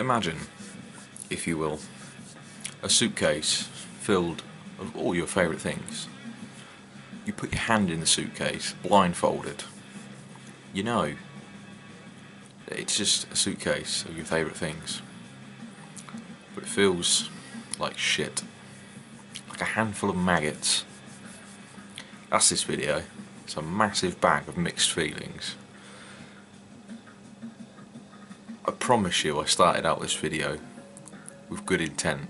Imagine, if you will, a suitcase filled of all your favourite things. You put your hand in the suitcase, blindfolded. You know, it's just a suitcase of your favourite things. But it feels like shit. Like a handful of maggots. That's this video. It's a massive bag of mixed feelings. I promise you I started out this video with good intent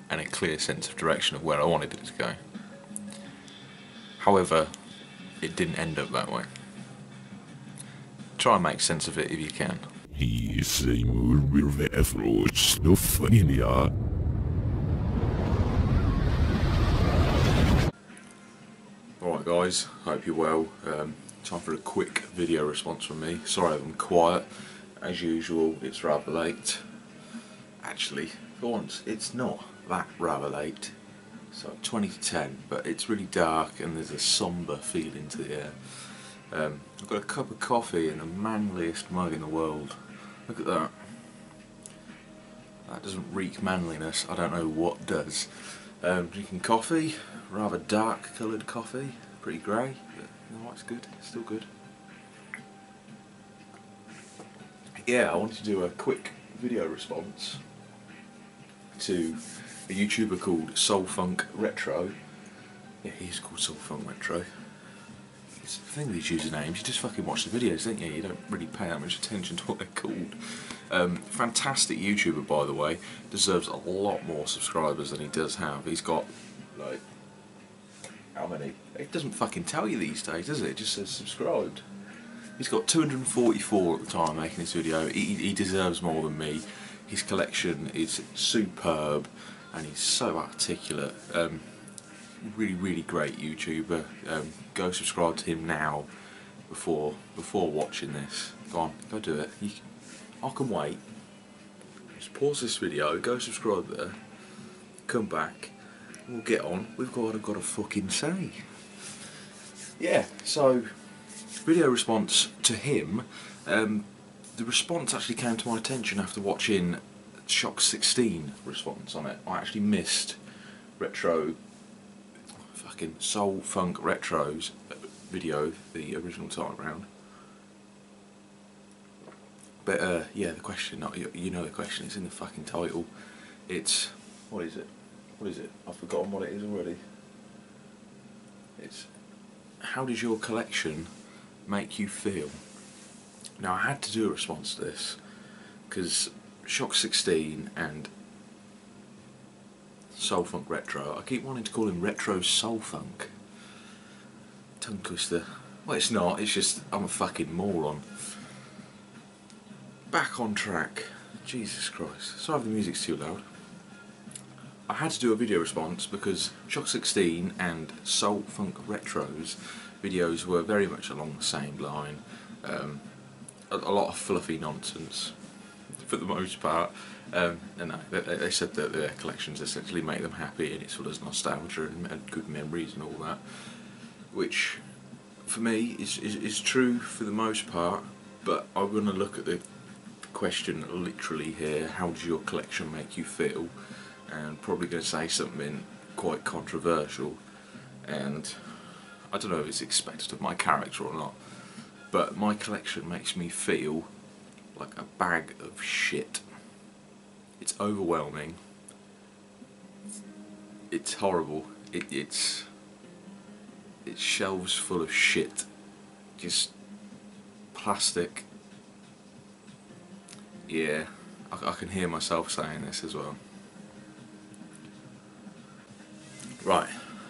and a clear sense of direction of where I wanted it to go. However, it didn't end up that way. Try and make sense of it if you can. Alright guys, hope you're well. Time for a quick video response from me. Sorry I'm quiet. As usual, it's rather late. Actually, for once, it's not that rather late. So 20 to 10, but it's really dark and there's a sombre feeling to the air. I've got a cup of coffee in the manliest mug in the world. Look at that. That doesn't reek manliness, I don't know what does. Drinking coffee, rather dark coloured coffee, pretty grey, but no, it's good, it's still good. Yeah, I wanted to do a quick video response to a YouTuber called SoulFunkRetro. Yeah, he's called SoulFunkRetro. It's the thing with these usernames, you just fucking watch the videos, don't you? You don't really pay that much attention to what they're called. Fantastic YouTuber, by the way. Deserves a lot more subscribers than he does have. He's got, like, how many? It doesn't fucking tell you these days, does it? It just says subscribed. He's got 244 at the time of making this video. He deserves more than me. His collection is superb and he's so articulate. Really great YouTuber. Go subscribe to him now before watching this. Go on, go do it. I can wait. Just pause this video, go subscribe there, come back, we'll get on with what I've got to fucking say. Yeah, so video response to him. The response actually came to my attention after watching Shock 16 response on it. I actually missed SoulFunkRetro's video, the original time round. But yeah, the question, you know the question, it's in the fucking title. It's, what is it? What is it? I've forgotten what it is already. It's, how does your collection make you feel? Now I had to do a response to this because Shock 16 and SoulFunkRetro, I keep wanting to call him Retro Soul Funk. Tongue twister. Well, it's not, it's just I'm a fucking moron. Back on track. Jesus Christ. Sorry if the music's too loud. I had to do a video response because Shock 16 and SoulFunkRetro's videos were very much along the same line. A lot of fluffy nonsense for the most part. And they said that their collections essentially make them happy and it sort of nostalgia and good memories and all that, which for me is true for the most part, but I'm going to look at the question literally here. How does your collection make you feel? And probably going to say something quite controversial, and I don't know if it's expected of my character or not, but my collection makes me feel like a bag of shit. It's overwhelming. It's horrible. It's shelves full of shit. Just plastic. Yeah, I can hear myself saying this as well. Right,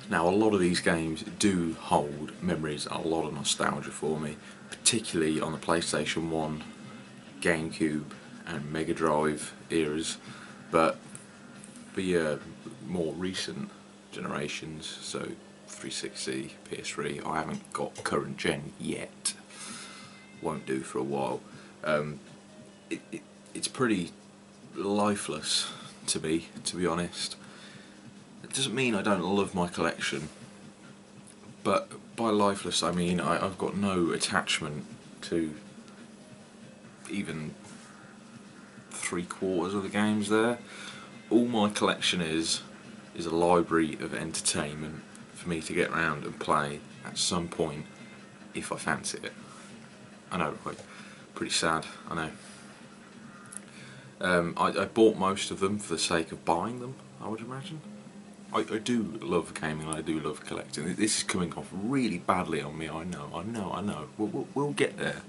now a lot of these games do hold memories, a lot of nostalgia for me, particularly on the PlayStation 1, GameCube and Mega Drive eras, but for your more recent generations, so 360, PS3, I haven't got current gen yet, won't do for a while. It's pretty lifeless to me, to be honest. It doesn't mean I don't love my collection, but by lifeless I mean I've got no attachment to even 3/4 of the games there. All my collection is a library of entertainment for me to get around and play at some point if I fancy it. I know, right? Pretty sad, I know. I bought most of them for the sake of buying them, I would imagine. I do love gaming, I do love collecting. This is coming off really badly on me, I know. We'll get there.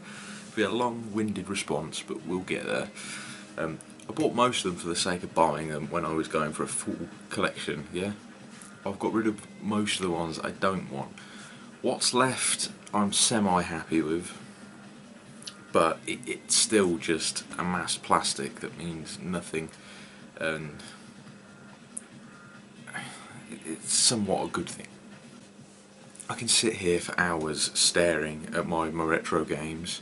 It'll be a long-winded response, but we'll get there. I bought most of them for the sake of buying them when I was going for a full collection, yeah? I've got rid of most of the ones I don't want. What's left I'm semi-happy with, but it's still just a mass plastic that means nothing, and it's somewhat a good thing. I can sit here for hours staring at my retro games.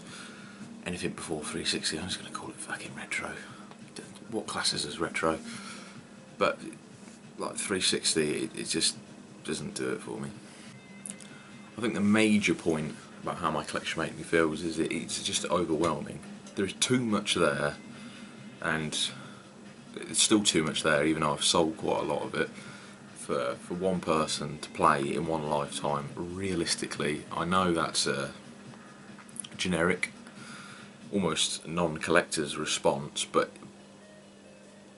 Anything before 360, I'm just going to call it fucking retro. What classes as retro? But like 360, it just doesn't do it for me. I think the major point about how my collection makes me feel is it's just overwhelming. There is too much there, and it's still too much there, even though I've sold quite a lot of it, for one person to play in one lifetime. Realistically, I know that's a generic, almost non-collector's response, but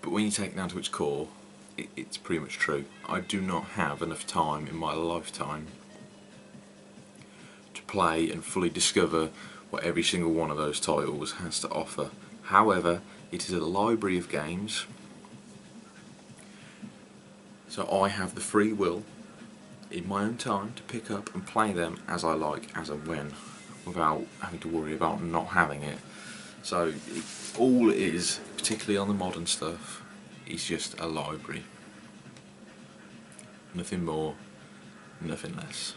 when you take it down to its core, it's pretty much true. I do not have enough time in my lifetime to play and fully discover what every single one of those titles has to offer. However, it is a library of games, so I have the free will in my own time to pick up and play them as I like, as and when, without having to worry about not having it. So all it is, particularly on the modern stuff, is just a library. Nothing more, nothing less.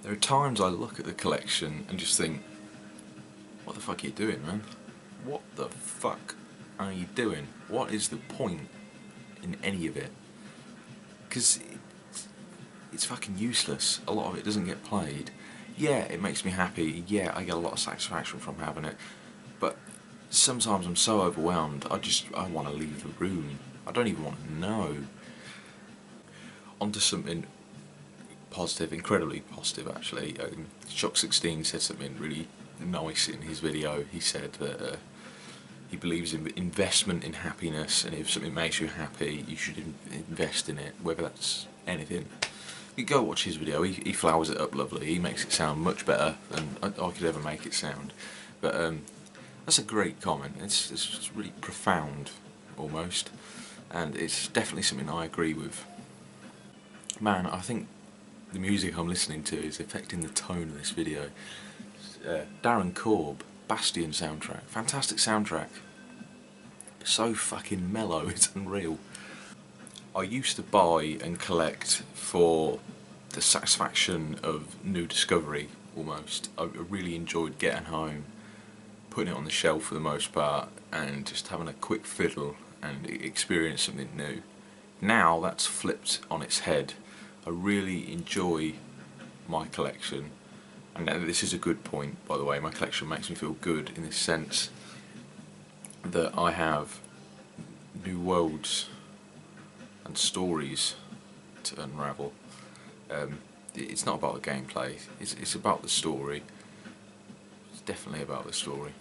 There are times I look at the collection and just think, what the fuck are you doing, man? What the fuck are you doing? What is the point in any of it? Because it's fucking useless. A lot of it doesn't get played. Yeah, it makes me happy. Yeah, I get a lot of satisfaction from having it. But sometimes I'm so overwhelmed, I want to leave the room. I don't even want to know. Onto something positive, incredibly positive actually. Shock16 said something really nice in his video. He said that he believes in investment in happiness, and if something makes you happy, you should invest in it, whether that's anything. You go watch his video, he flowers it up lovely, he makes it sound much better than I could ever make it sound. But that's a great comment. It's really profound, almost, and it's definitely something I agree with. Man, I think the music I'm listening to is affecting the tone of this video. Darren Korb, Bastion soundtrack, fantastic soundtrack. So fucking mellow, it's unreal. I used to buy and collect for the satisfaction of new discovery, almost. I really enjoyed getting home, putting it on the shelf for the most part, and just having a quick fiddle and experience something new. Now that's flipped on its head. I really enjoy my collection, and this is a good point, by the way. My collection makes me feel good in the sense that I have new worlds and stories to unravel. It's not about the gameplay, it's about the story. It's definitely about the story.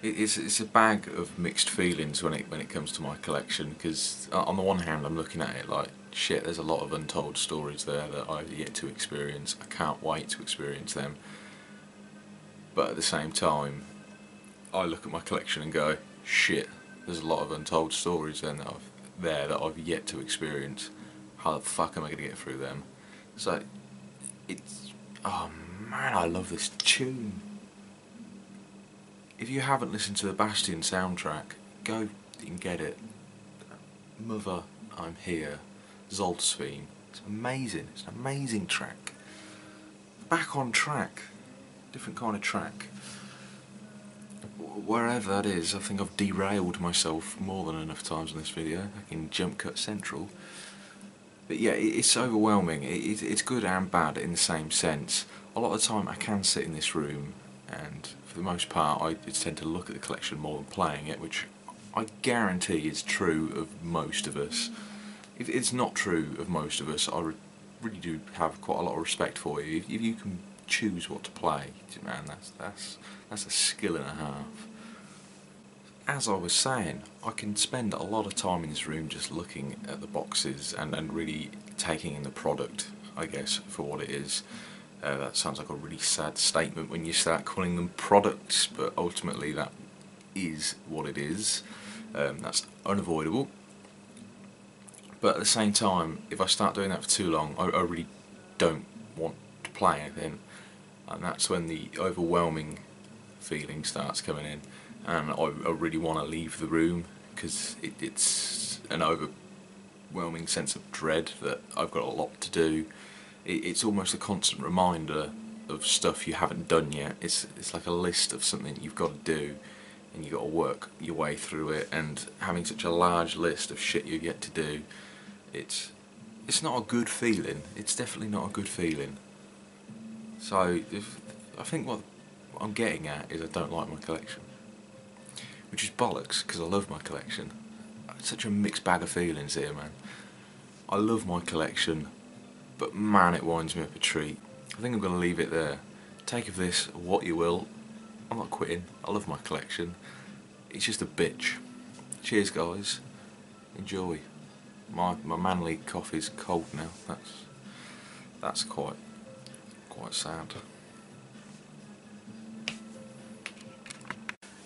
It's a bag of mixed feelings when it comes to my collection, because on the one hand I'm looking at it like, shit, there's a lot of untold stories there that I've yet to experience. I can't wait to experience them. But at the same time, I look at my collection and go, shit, there's a lot of untold stories then that I've yet to experience. How the fuck am I going to get through them? So, oh man, I love this tune. If you haven't listened to the Bastion soundtrack, go and get it. Mother, I'm Here, Zolt's theme. It's amazing, it's an amazing track. Back on track, different kind of track. Wherever that is, I think I've derailed myself more than enough times in this video, like in Jump Cut Central. But yeah, it's overwhelming. It's good and bad in the same sense. A lot of the time I can sit in this room, and for the most part I tend to look at the collection more than playing it, which I guarantee it's true of most of us. If it's not true of most of us, I really do have quite a lot of respect for you. If you can choose what to play, man, that's a skill and a half. As I was saying, I can spend a lot of time in this room just looking at the boxes and really taking in the product, I guess, for what it is. That sounds like a really sad statement when you start calling them products, but ultimately that is what it is. That's unavoidable. But at the same time, if I start doing that for too long, I really don't want to play anything, and that's when the overwhelming feeling starts coming in, and I really want to leave the room, because it's an overwhelming sense of dread that I've got a lot to do. It's almost a constant reminder of stuff you haven't done yet. It's like a list of something you've got to do, and you've got to work your way through it, and having such a large list of shit you've yet to do, it's not a good feeling. It's definitely not a good feeling. So I think what I'm getting at is I don't like my collection, which is bollocks, because I love my collection. It's such a mixed bag of feelings here, man. I love my collection, but man, it winds me up a treat. I think I'm going to leave it there. Take of this what you will. I'm not quitting. I love my collection. It's just a bitch. Cheers, guys. Enjoy. My manly coffee's cold now. That's quite sad.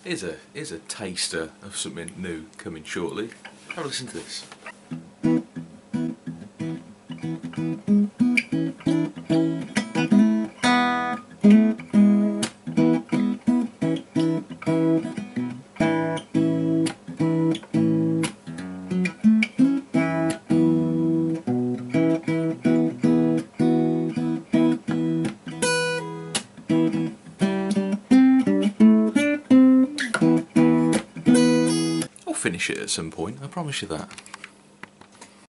Here's a taster of something new coming shortly. Have a listen to this. I'll finish it at some point, I promise you that.